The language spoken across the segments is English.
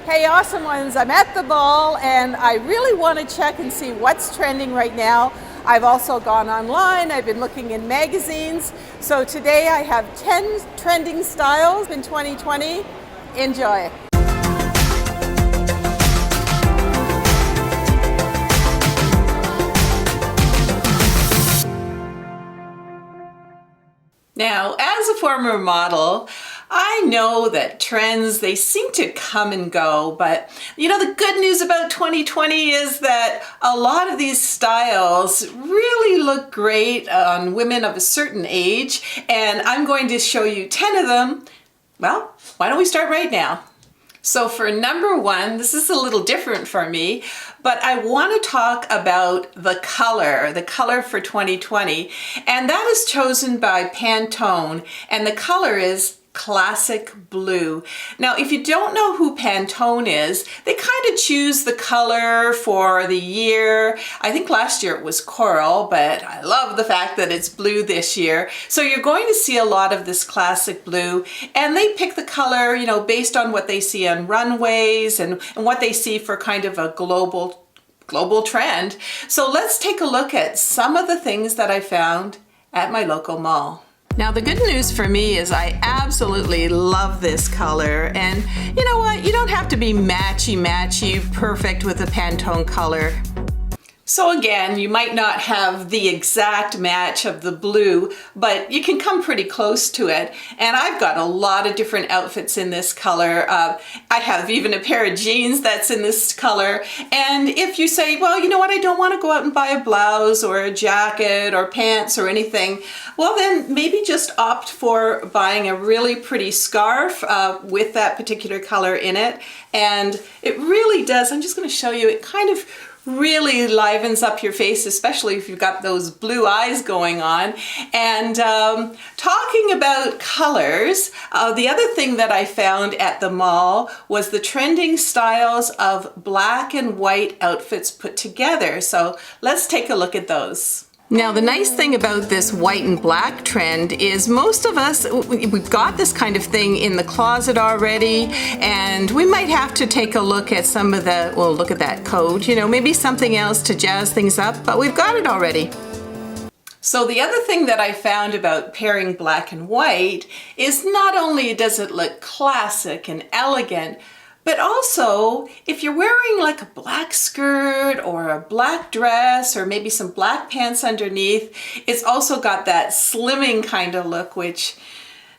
Hey, awesome ones, I'm at the ball and I really want to check and see what's trending right now. I've also gone online, I've been looking in magazines. So today I have 10 trending styles in 2020. Enjoy. Now, as a former model, I know that trends, they seem to come and go, but the good news about 2020 is that a lot of these styles really look great on women of a certain age, and I'm going to show you 10 of them. Well, why don't we start right now? So for number one, this is a little different for me, but I want to talk about the color for 2020, and that is chosen by Pantone, and the color is classic blue. Now, if you don't know who Pantone is, they kind of choose the color for the year. I think last year it was coral, but I love the fact that it's blue this year. So you're going to see a lot of this classic blue, and they pick the color, based on what they see on runways and what they see for kind of a global trend. So let's take a look at some of the things that I found at my local mall. Now, the good news for me is I absolutely love this color, and you know what? You don't have to be matchy perfect with the Pantone color. So again, you might not have the exact match of the blue, but you can come pretty close to it. And I've got a lot of different outfits in this color. I have even a pair of jeans that's in this color. And if you say, well, you know what, I don't want to go out and buy a blouse or a jacket or pants or anything, well then maybe just opt for buying a really pretty scarf with that particular color in it. And it really does, I'm just going to show you, it kind of really livens up your face, especially if you've got those blue eyes going on. And talking about colors, the other thing that I found at the mall was the trending styles of black and white outfits put together. So let's take a look at those. Now, the nice thing about this white and black trend is most of us, we've got this kind of thing in the closet already, and we might have to take a look at some of the, well, look at that coat, maybe something else to jazz things up, but we've got it already. So the other thing that I found about pairing black and white is not only does it look classic and elegant, but also, if you're wearing like a black skirt or a black dress or maybe some black pants underneath, it's also got that slimming kind of look, which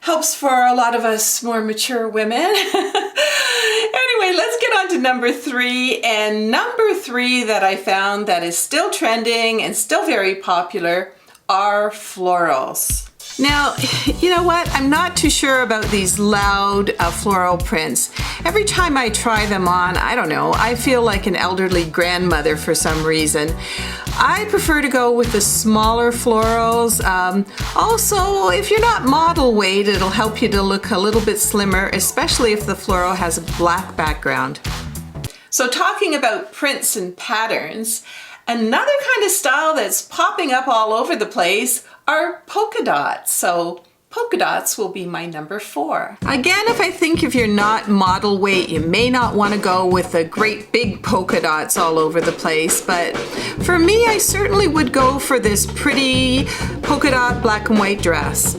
helps for a lot of us more mature women. Anyway, let's get on to number three. And number three that I found that is still trending and still very popular are florals. Now, you know what? I'm not too sure about these loud floral prints. Every time I try them on, I don't know, I feel like an elderly grandmother for some reason. I prefer to go with the smaller florals. Also, if you're not model weight, it'll help you to look a little bit slimmer, especially if the floral has a black background. So talking about prints and patterns, another kind of style that's popping up all over the place are polka dots. So polka dots will be my number 4. Again, if you're not model weight, you may not want to go with the great big polka dots all over the place, but for me, I certainly would go for this pretty polka dot black and white dress.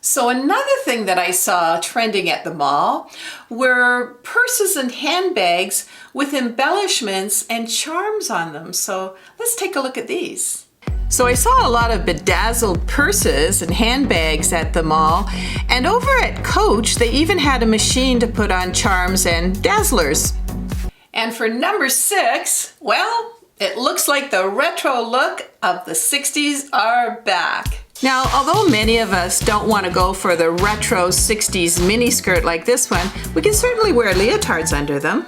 So another thing that I saw trending at the mall were purses and handbags with embellishments and charms on them. So let's take a look at these. So I saw a lot of bedazzled purses and handbags at the mall, and over at Coach, they even had a machine to put on charms and dazzlers. And for number 6, well, it looks like the retro look of the 60s are back. Now, although many of us don't want to go for the retro 60s miniskirt like this one, we can certainly wear leotards under them.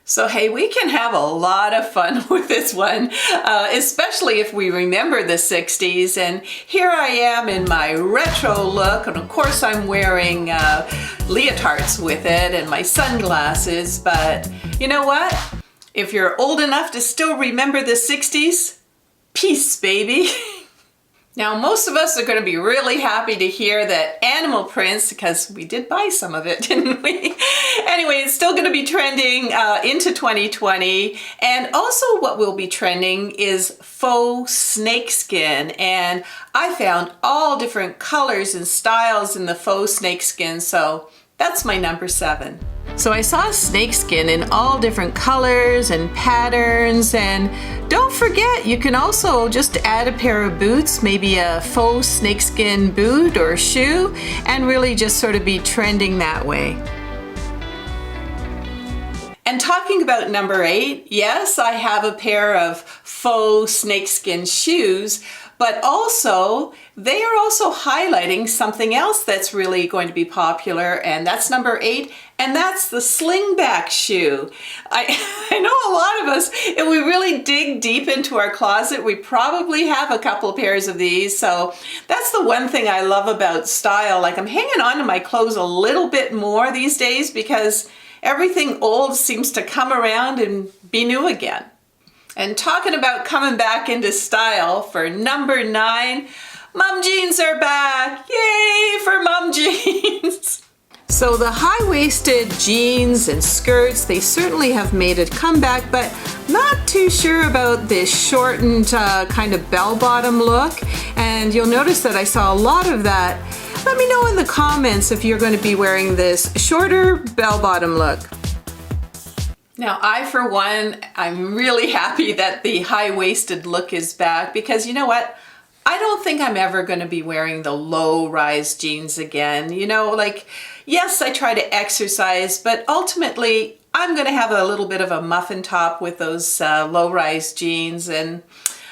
So hey, we can have a lot of fun with this one, especially if we remember the 60s. And here I am in my retro look, and of course I'm wearing leotards with it and my sunglasses, but you know what? If you're old enough to still remember the 60s, peace, baby. Now, most of us are going to be really happy to hear that animal prints, because we did buy some of it, didn't we? Anyway, it's still going to be trending into 2020. And also what will be trending is faux snakeskin. And I found all different colors and styles in the faux snakeskin, so that's my number 7. So I saw snakeskin in all different colors and patterns, and don't forget you can also just add a pair of boots, maybe a faux snakeskin boot or shoe, and really just sort of be trending that way. And talking about number 8, yes, I have a pair of faux snakeskin shoes, but also they are also highlighting something else that's really going to be popular, and that's number 8, and that's the slingback shoe. I know a lot of us, if we really dig deep into our closet, we probably have a couple pairs of these. So that's the one thing I love about style. Like, I'm hanging on to my clothes a little bit more these days because everything old seems to come around and be new again. And talking about coming back into style, for number 9, mom jeans are back. Yay for mom jeans. So the high-waisted jeans and skirts, they certainly have made a comeback, but not too sure about this shortened kind of bell-bottom look. And you'll notice that I saw a lot of that. Let me know in the comments if you're going to be wearing this shorter bell-bottom look. Now, for one, I'm really happy that the high-waisted look is back, because you know what? I don't think I'm ever going to be wearing the low-rise jeans again. You know, like, yes, I try to exercise, but ultimately, I'm going to have a little bit of a muffin top with those low-rise jeans, and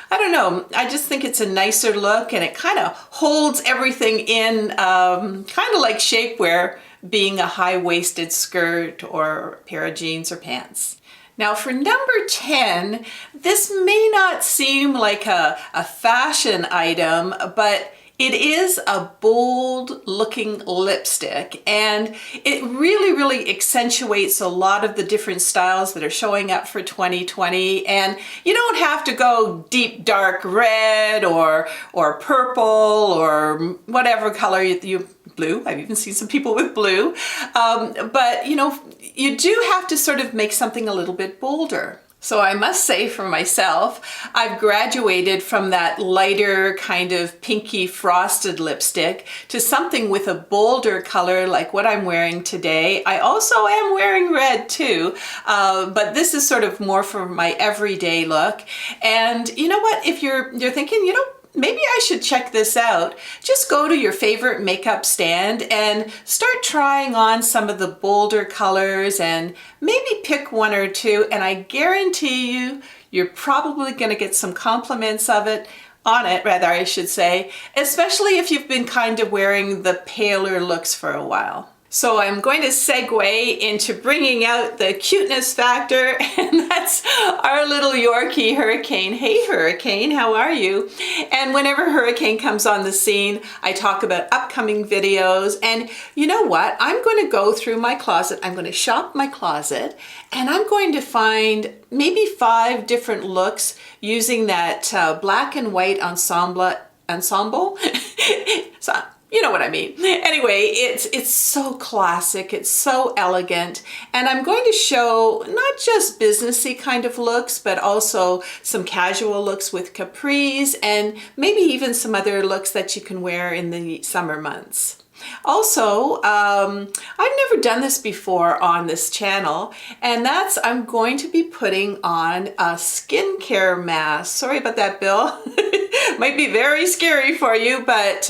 I don't know, I just think it's a nicer look, and it kind of holds everything in, kind of like shapewear, being a high-waisted skirt or a pair of jeans or pants. Now for number 10, this may not seem like a fashion item, but it is a bold looking lipstick, and it really accentuates a lot of the different styles that are showing up for 2020. And you don't have to go deep dark red or purple or whatever color you blue. I've even seen some people with blue. But you know, you do have to sort of make something a little bit bolder. So I must say for myself, I've graduated from that lighter kind of pinky frosted lipstick to something with a bolder color like what I'm wearing today. I also am wearing red too, but this is sort of more for my everyday look. And you know what, if you're thinking, you know, maybe I should check this out, just go to your favorite makeup stand and start trying on some of the bolder colors and maybe pick one or two, and I guarantee you, you're probably going to get some compliments on it, I should say, especially if you've been kind of wearing the paler looks for a while. So I'm going to segue into bringing out the cuteness factor, and that's our little Yorkie, Hurricane. Hey Hurricane, how are you? And whenever Hurricane comes on the scene, I talk about upcoming videos, and you know what? I'm going to go through my closet, I'm going to shop my closet, and I'm going to find maybe 5 different looks using that black and white ensemble. So, you know what I mean. Anyway, it's so classic, it's so elegant, and I'm going to show not just businessy kind of looks, but also some casual looks with capris, and maybe even some other looks that you can wear in the summer months. Also, I've never done this before on this channel, and that's I'm going to be putting on a skincare mask. Sorry about that, Bill. Might be very scary for you, but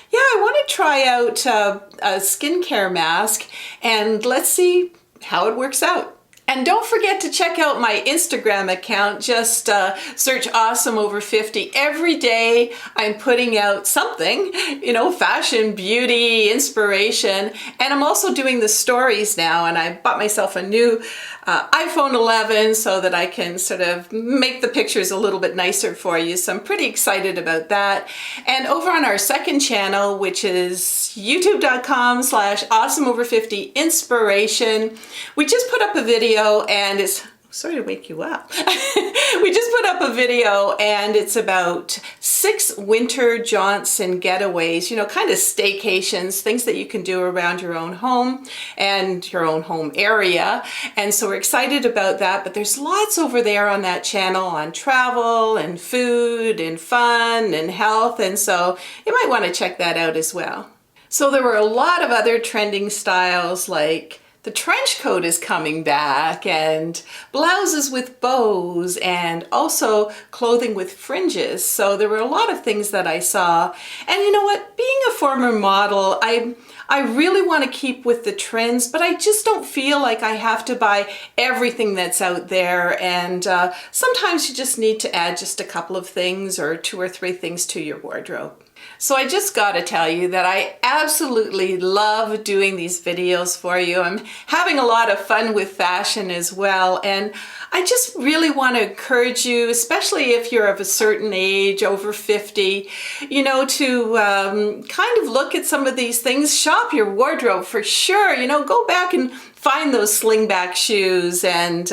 yeah, I want to try out a skincare mask, and let's see how it works out. And don't forget to check out my Instagram account. Just search Awesome Over 50. Every day I'm putting out something, you know, fashion, beauty, inspiration. And I'm also doing the stories now, and I bought myself a new iPhone 11 so that I can sort of make the pictures a little bit nicer for you. So I'm pretty excited about that. And over on our second channel, which is youtube.com/awesomeover50inspiration, we just put up a video, and it's Sorry to wake you up. We just put up a video and it's about 6 winter jaunts and getaways, kind of staycations, things that you can do around your own home and your own home area. And so we're excited about that, but there's lots over there on that channel on travel and food and fun and health. And so you might want to check that out as well. So there were a lot of other trending styles, like the trench coat is coming back, and blouses with bows, and also clothing with fringes. So there were a lot of things that I saw. And you know what? Being a former model, I really want to keep with the trends, but I just don't feel like I have to buy everything that's out there. And sometimes you just need to add just a couple of things or 2 or 3 things to your wardrobe. So I just got to tell you that I absolutely love doing these videos for you. I'm having a lot of fun with fashion as well. And I just really want to encourage you, especially if you're of a certain age, over 50, to kind of look at some of these things, shop your wardrobe for sure, go back and find those slingback shoes and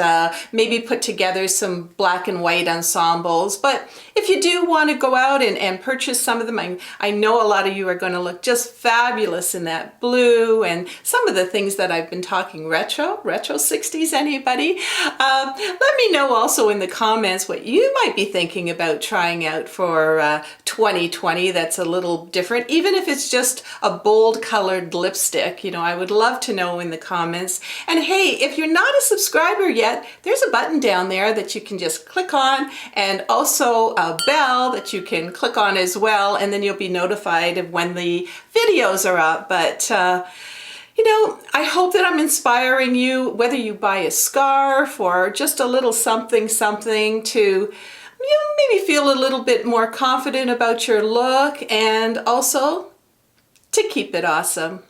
maybe put together some black and white ensembles. But if you do want to go out and purchase some of them, I know a lot of you are going to look just fabulous in that blue and some of the things that I've been talking retro 60s, anybody? Let me know also in the comments what you might be thinking about trying out for 2020 that's a little different, even if it's just a bold colored lipstick. I would love to know in the comments. And hey, if you're not a subscriber yet, there's a button down there that you can just click on, and also a bell that you can click on as well, and then you'll be notified of when the videos are up. But I hope that I'm inspiring you, whether you buy a scarf or just a little something to maybe feel a little bit more confident about your look, and also to keep it awesome.